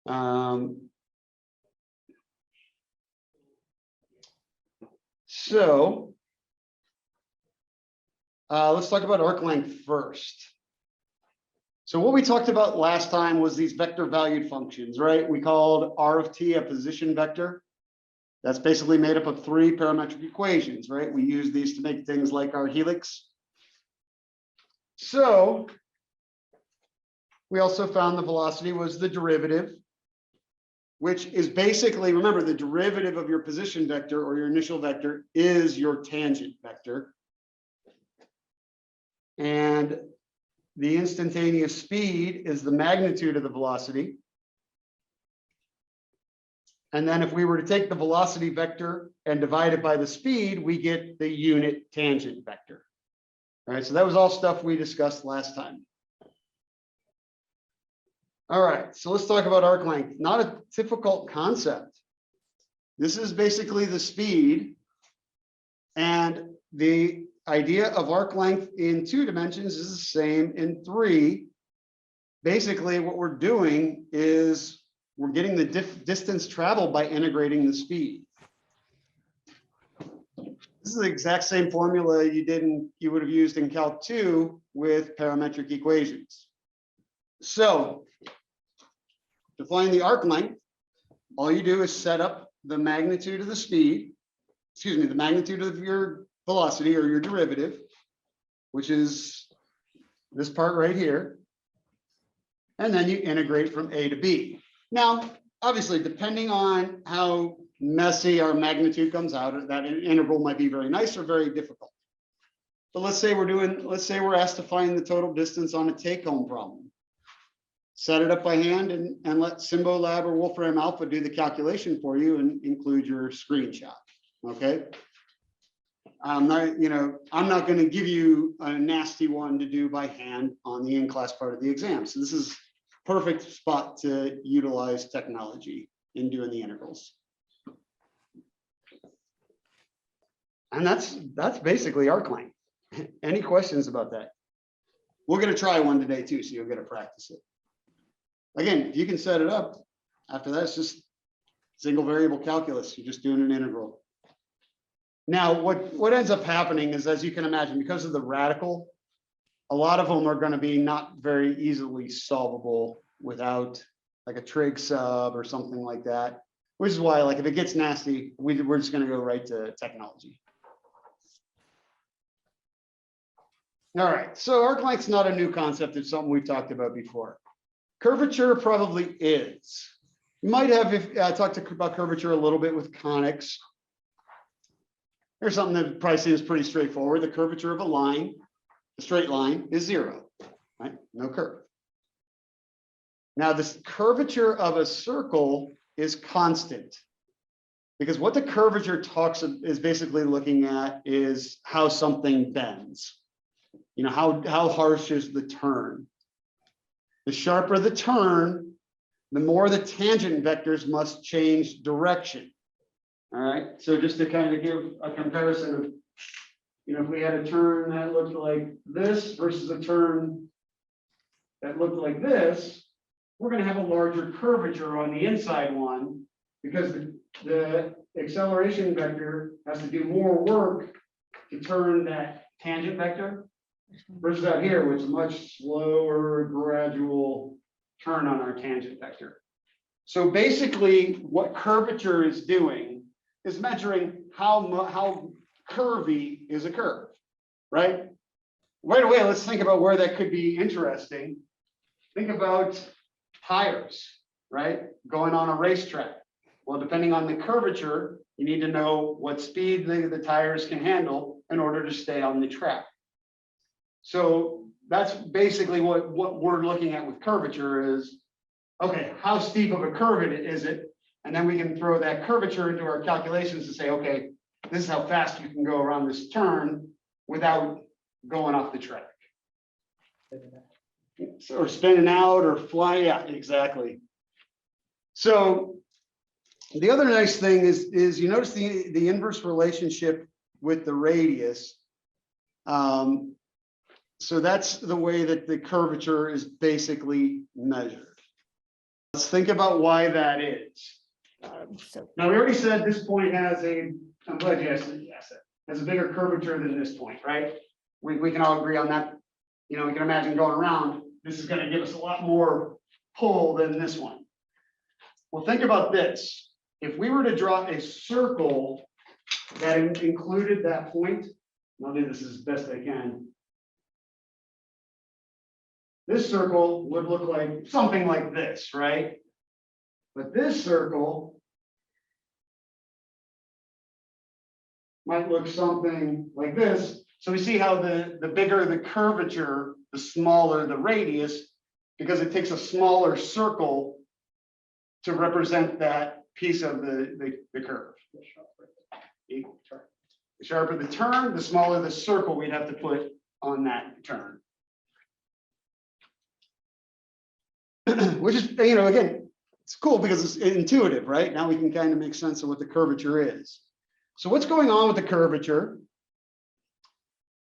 Um, so let's talk about arc length first. So what we talked about last time was these vector valued functions, right? We called R of t a position vector. That's basically made up of 3 parametric equations, right? We use these to make things like our helix. So we also found the velocity was the derivative, which is basically, remember, the derivative of your position vector or your initial vector is your tangent vector. And the instantaneous speed is the magnitude of the velocity. And then if we were to take the velocity vector and divide it by the speed, we get the unit tangent vector. All right, so that was all stuff we discussed last time. All right, so let's talk about arc length. Not a difficult concept. This is basically the speed, and the idea of arc length in 2 dimensions is the same in 3. Basically, what we're doing is we're getting the distance traveled by integrating the speed. This is the exact same formula you would have used in Calc 2 with parametric equations. So to find the arc length, all you do is set up the magnitude of the speed, the magnitude of your velocity or your derivative, which is this part right here. And then you integrate from A to B. Now, obviously, depending on how messy our magnitude comes out, that interval might be very nice or very difficult. But let's say we're asked to find the total distance on a take-home problem. Set it up by hand and let Symbolab or Wolfram Alpha do the calculation for you and include your screenshot. Okay. I'm not going to give you a nasty one to do by hand on the in-class part of the exam. So this is perfect spot to utilize technology in doing the integrals. And that's basically arc length. Any questions about that? We're going to try one today too, so you'll get to practice it. Again, if you can set it up, after that, it's just single variable calculus. You're just doing an integral. Now, what ends up happening is, as you can imagine, because of the radical, a lot of them are going to be not very easily solvable without like a trig sub or something like that, which is why, like, if it gets nasty, we're just going to go right to technology. All right, so arc length's not a new concept. It's something we've talked about before. Curvature probably is. You might have talked about curvature a little bit with conics. Here's something that probably seems pretty straightforward. The curvature of a line, a straight line, is 0, right? No curve. Now, this curvature of a circle is constant, because what the curvature is basically looking at is how something bends. You know, how harsh is the turn? The sharper the turn, the more the tangent vectors must change direction. All right, so just to kind of give a comparison of, if we had a turn that looked like this versus a turn that looked like this, we're going to have a larger curvature on the inside one, because the acceleration vector has to do more work to turn that tangent vector versus out here, which is a much slower, gradual turn on our tangent vector. So basically, what curvature is doing is measuring how curvy is a curve, right? Right away, let's think about where that could be interesting. Think about tires, right? Going on a racetrack. Well, depending on the curvature, you need to know what speed the tires can handle in order to stay on the track. So that's basically what we're looking at with curvature is, okay, how steep of a curve is it? And then we can throw that curvature into our calculations to say, okay, this is how fast you can go around this turn without going off the track. Or spinning out or flying. Yeah, exactly. So the other nice thing is you notice the inverse relationship with the radius. So that's the way that the curvature is basically measured. Let's think about why that is. Now, we already said this point has I'm glad you asked it, has a bigger curvature than this point, right? We can all agree on that. You know, we can imagine going around, this is going to give us a lot more pull than this one. Well, think about this. If we were to draw a circle that included that point, I'll do this as best I can. This circle would look like something like this, right? But this circle might look something like this. So we see how the bigger the curvature, the smaller the radius, because it takes a smaller circle to represent that piece of the curve. The sharper the turn, the smaller the circle we'd have to put on that turn. Which is, you know, again, it's cool because it's intuitive, right? Now we can kind of make sense of what the curvature is. So what's going on with the curvature?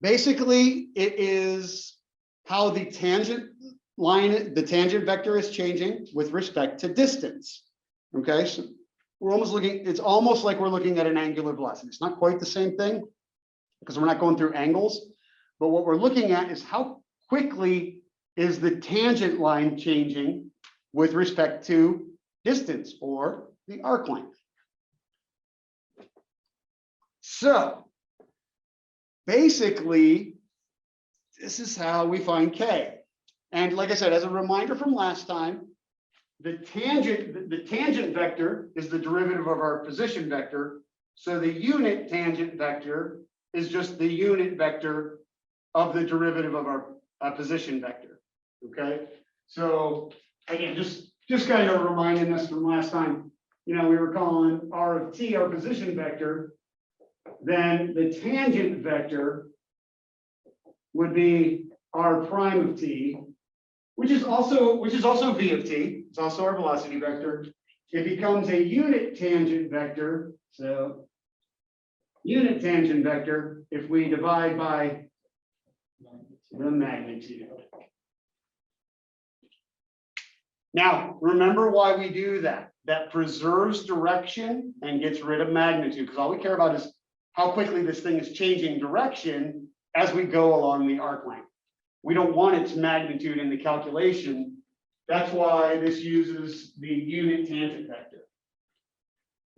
Basically, it is how the tangent line, the tangent vector is changing with respect to distance. Okay, so we're almost looking, it's almost like we're looking at an angular velocity. It's not quite the same thing because we're not going through angles, but what we're looking at is how quickly is the tangent line changing with respect to distance or the arc length. So basically, this is how we find K. And like I said, as a reminder from last time, the tangent vector is the derivative of our position vector. So the unit tangent vector is just the unit vector of the derivative of our position vector. Okay. So again, just kind of reminding us from last time, you know, we were calling R of t our position vector. Then the tangent vector would be r prime of t, which is also v of t. It's also our velocity vector. It becomes a unit tangent vector. So unit tangent vector if we divide by the magnitude. Now, remember why we do that. That preserves direction and gets rid of magnitude, because all we care about is how quickly this thing is changing direction as we go along the arc length. We don't want its magnitude in the calculation. That's why this uses the unit tangent vector.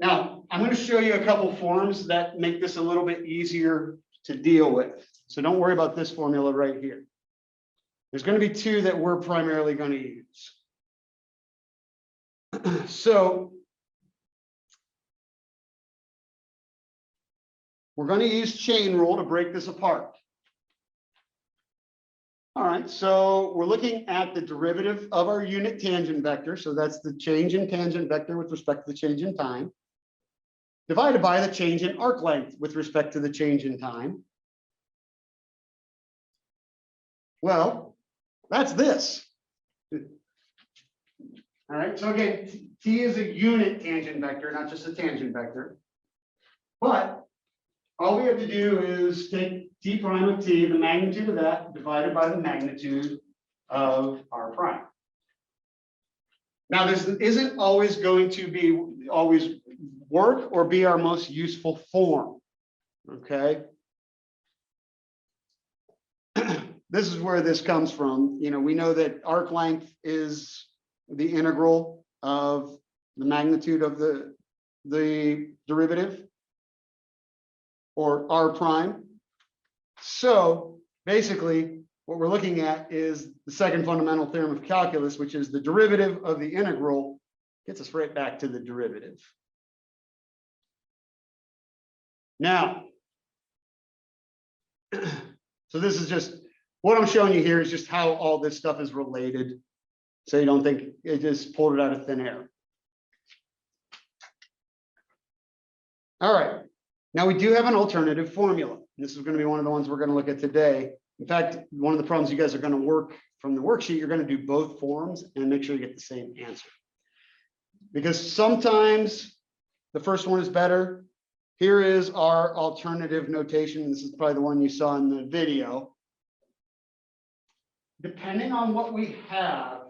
Now, I'm going to show you a couple forms that make this a little bit easier to deal with. So don't worry about this formula right here. There's going to be two that we're primarily going to use. So we're going to use chain rule to break this apart. All right, so we're looking at the derivative of our unit tangent vector. So that's the change in tangent vector with respect to the change in time, divided by the change in arc length with respect to the change in time. Well, that's this. All right, so again, t is a unit tangent vector, not just a tangent vector. But all we have to do is take t prime of t, the magnitude of that, divided by the magnitude of r prime. Now, this isn't always going to be always work or be our most useful form. Okay. This is where this comes from. You know, we know that arc length is the integral of the magnitude of the derivative, or r prime. So basically what we're looking at is the second fundamental theorem of calculus, which is the derivative of the integral gets us right back to the derivative. Now, so this is just what I'm showing you here is just how all this stuff is related. So you don't think it just pulled it out of thin air. All right. Now we do have an alternative formula. This is going to be one of the ones we're going to look at today. In fact, one of the problems you guys are going to work from the worksheet, you're going to do both forms and make sure you get the same answer. Because sometimes the first one is better. Here is our alternative notation. This is probably the one you saw in the video. Depending on what we have,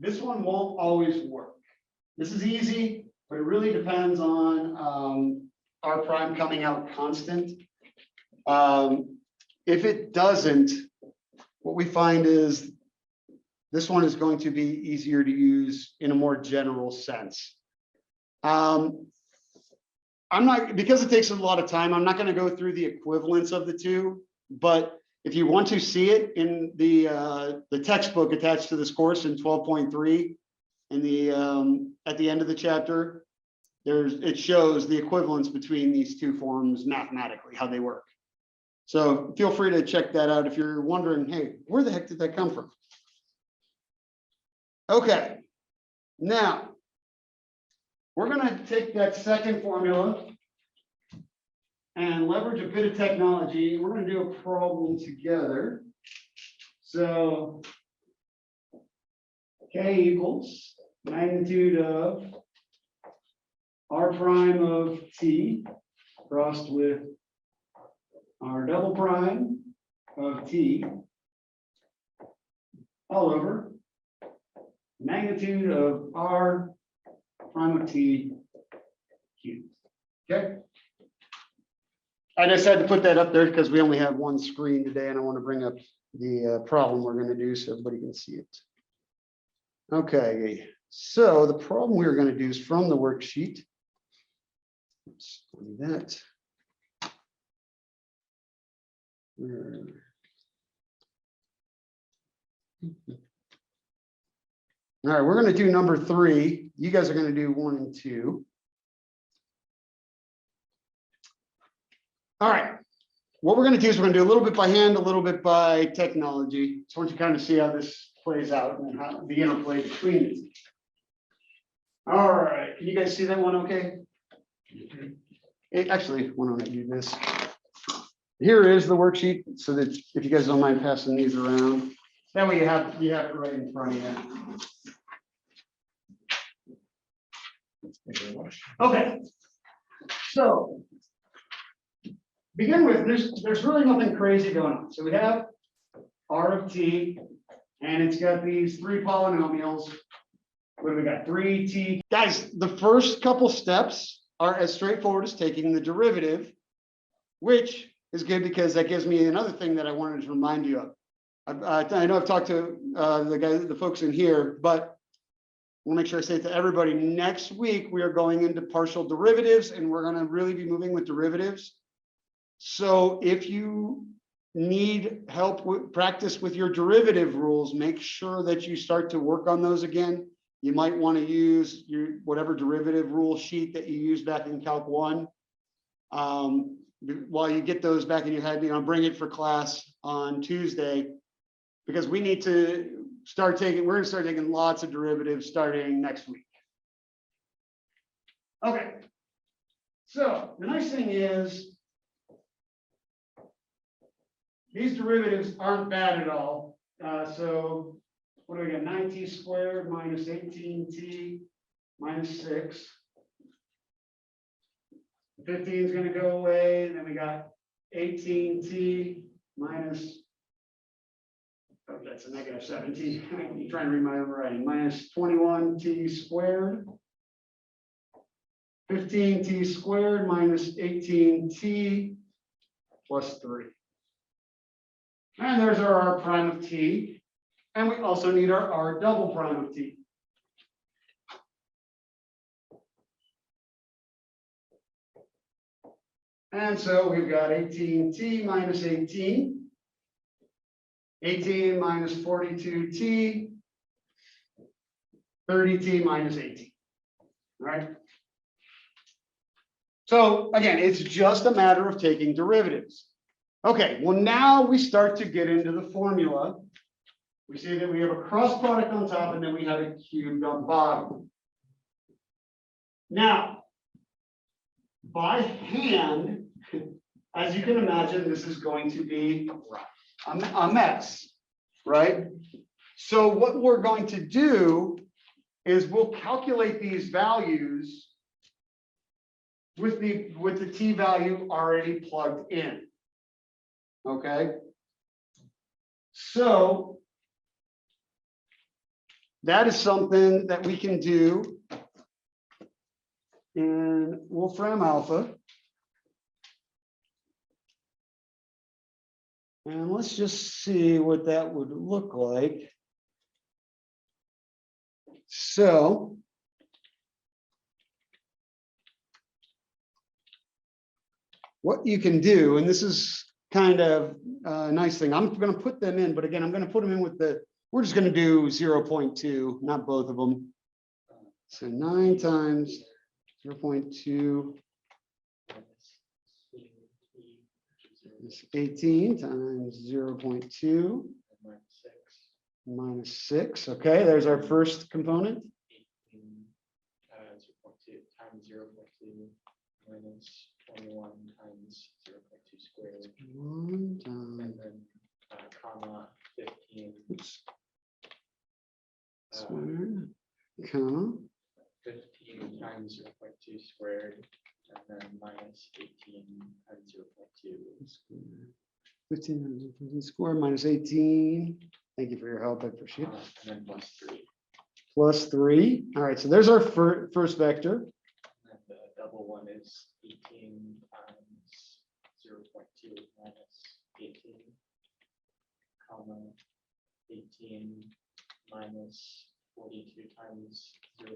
This one won't always work. This is easy, but it really depends on R prime coming out constant. If it doesn't, what we find is this one is going to be easier to use in a more general sense. I'm not, because it takes a lot of time, I'm not going to go through the equivalence of the two, but if you want to see it in the textbook attached to this course in 12.3, in the at the end of the chapter, it shows the equivalence between these two forms mathematically, how they work. So feel free to check that out if you're wondering, hey, where the heck did that come from? Okay, now we're going to take that second formula and leverage a bit of technology. We're going to do a problem together. So K equals magnitude of R prime of T crossed with R double prime of T all over magnitude of R prime of T cubed. Okay. I just had to put that up there because we only have one screen today and I want to bring up the problem we're going to do so everybody can see it. Okay, so the problem we're going to do is from the worksheet. Let's do that. All right, we're going to do number 3. You guys are going to do 1 and 2. All right, what we're going to do is we're going to do a little bit by hand, a little bit by technology. So I want you to kind of see how this plays out and how the interplay between these. All right, can you guys see that one okay? Actually, why don't I do this? Here is the worksheet, so that if you guys don't mind passing these around, that way you have it right in front of you. Okay, so begin with, there's really nothing crazy going on. So we have R of T, and it's got these 3 polynomials. What do we got? 3T. Guys, the first couple steps are as straightforward as taking the derivative, which is good because that gives me another thing that I wanted to remind you of. I know I've talked to the folks in here, but we'll make sure I say it to everybody. Next week, we are going into partial derivatives, and we're going to really be moving with derivatives. So if you need help with practice with your derivative rules, make sure that you start to work on those again. You might want to use your whatever derivative rule sheet that you used back in Calc 1. While you get those back in your head, bring it for class on Tuesday, because we need to start taking, we're going to start taking lots of derivatives starting next week. Okay. So the nice thing is these derivatives aren't bad at all. So what do we got? 9t squared minus 18t minus 6. 15 is going to go away. Then we got 18t minus, oh, that's a negative 17. I'm trying to read my own writing. Minus 21t squared. 15t squared minus 18t plus 3. And there's our R prime of t. And we also need our R double prime of t. And so we've got 18t minus 18, 18 minus 42t, 30t minus 18, all right? So again, it's just a matter of taking derivatives. Okay, well now we start to get into the formula. We see that we have a cross product on top and then we have a cubed on bottom. Now, by hand, as you can imagine, this is going to be a mess, right? So what we're going to do is we'll calculate these values with the t value already plugged in. Okay. So that is something that we can do in Wolfram Alpha. And let's just see what that would look like. So what you can do, and this is kind of a nice thing, I'm going to put them in, but again, I'm going to put them in with we're just going to do 0.2, not both of them. So 9 times 0.2 is 18 times 0.2 minus 6. Okay, there's our first component. 0.2 times 0.2 minus 21 times 0.2 squared. 1 times, And then comma 15. oops, squared, comma 15 times 0.2 squared, and then minus 18 times 0.2. 15 times 15 squared minus 18. Thank you for your help. I appreciate it. And then plus 3. Plus 3. All right, so there's our first vector. And the double one is 18 times 0.2 minus 18, comma 18 minus 42 times 0.2.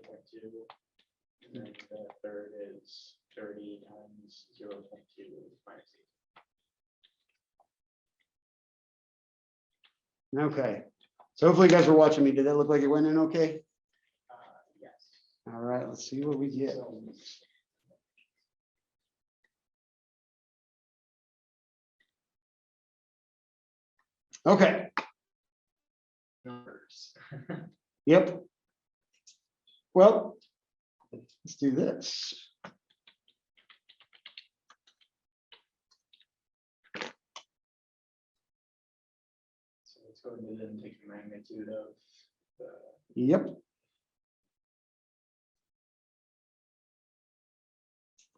And then the third is 30 times 0.2 minus 18. Okay. So hopefully you guys were watching me. Did that look like it went in okay? Yes. All right, let's see what we get. So, Okay. numbers. Yep. Well, let's do this. So let's go ahead and take the magnitude of the Yep.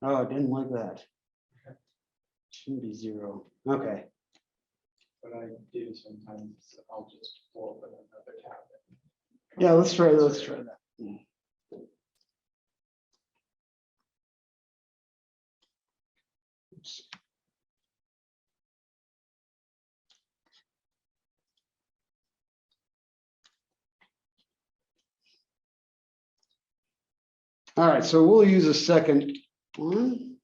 Oh, I didn't like that. Shouldn't be 0. Okay. what I do sometimes is I'll just pull up another tab. Yeah, let's try that. Oops. All right, so we'll use a second one.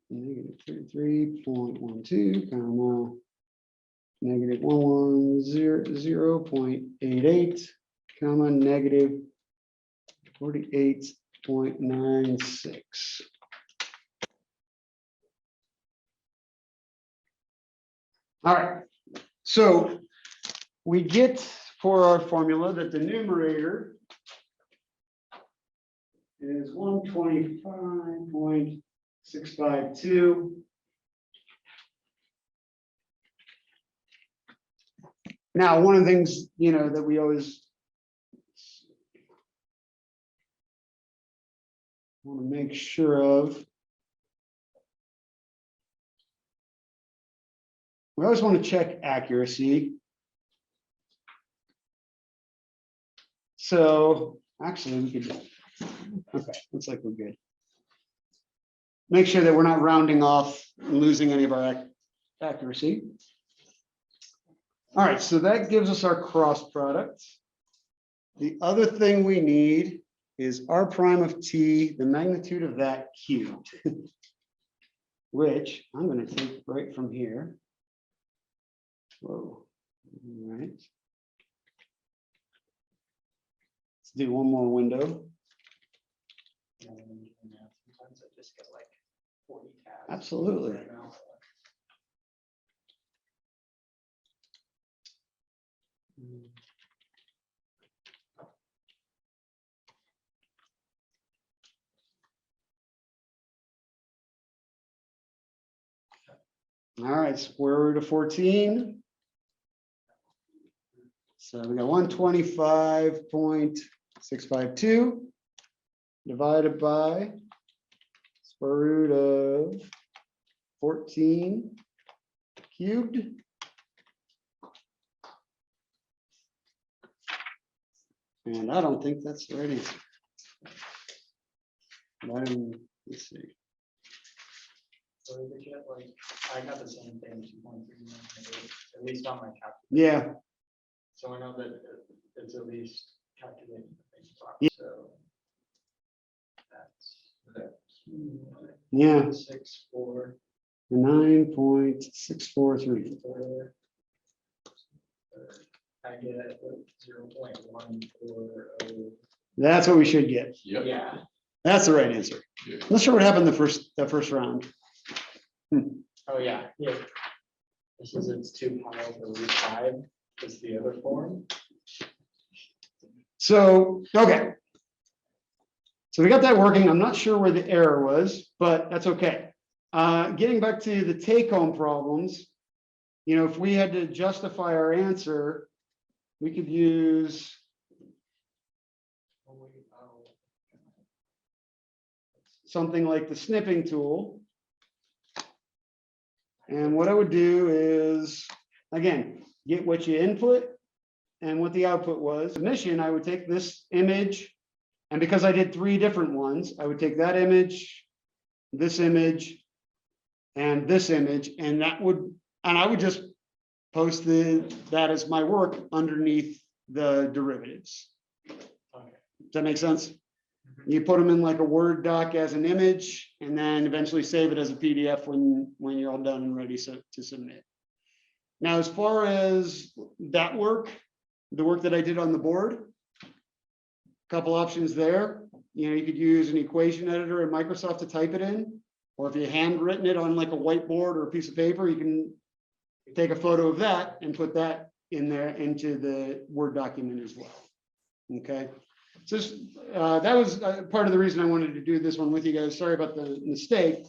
Negative 33.12, comma, negative 0.88, comma, negative 48.96. All right, so we get for our formula that the numerator is 125.652. Now, one of the things, that we always want to make sure of, we always want to check accuracy. So actually, we could, okay, looks like we're good. Make sure that we're not rounding off and losing any of our accuracy. All right, so that gives us our cross product. The other thing we need is r prime of t, the magnitude of that cubed, which I'm going to take right from here. Whoa, all right. Let's do one more window. Sometimes I just get like 40 tabs. Absolutely. Right now. All right, square root of 14. So we got 125.652 divided by square root of 14 cubed. And I don't think that's the right answer. Let's see. So did you get, like, I got the same thing, 2.39, at least on my calculator. Yeah, So I know that it's at least calculated. Yeah. So that's yeah, 6.4. 9.643. I get 0.140. That's what we should get. Yep. Yeah. That's the right answer. Yeah. I'm not sure what happened the first round. Oh, yeah, yeah. This is its 2 piles of root 5 is the other form. So, okay. So we got that working. I'm not sure where the error was, but that's okay. Getting back to the take-home problems, you know, if we had to justify our answer, we could use something like the snipping tool. And what I would do is, again, get what you input and what the output was. Submission, I would take this image, and because I did 3 different ones, I would take that image, this image, and this image, and I would just post that as my work underneath the derivatives. Okay. Does that make sense? You put them in like a Word doc as an image, and then eventually save it as a PDF when you're all done and ready to submit. Now, as far as that work, the work that I did on the board, a couple options there. You know, you could use an equation editor in Microsoft to type it in, or if you handwritten it on like a whiteboard or a piece of paper, you can take a photo of that and put that in there into the Word document as well. Okay. So that was part of the reason I wanted to do this one with you guys. Sorry about the mistake,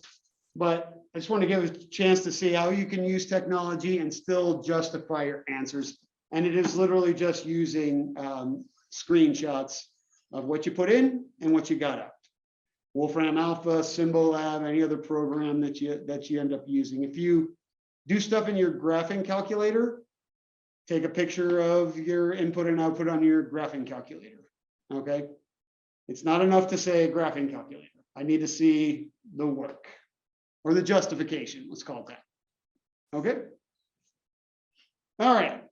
but I just want to give a chance to see how you can use technology and still justify your answers. And it is literally just using screenshots of what you put in and what you got out. Wolfram Alpha, Symbolab, any other program that you end up using. If you do stuff in your graphing calculator, take a picture of your input and output on your graphing calculator. Okay, it's not enough to say graphing calculator. I need to see the work or the justification. Let's call it that. Okay. All right.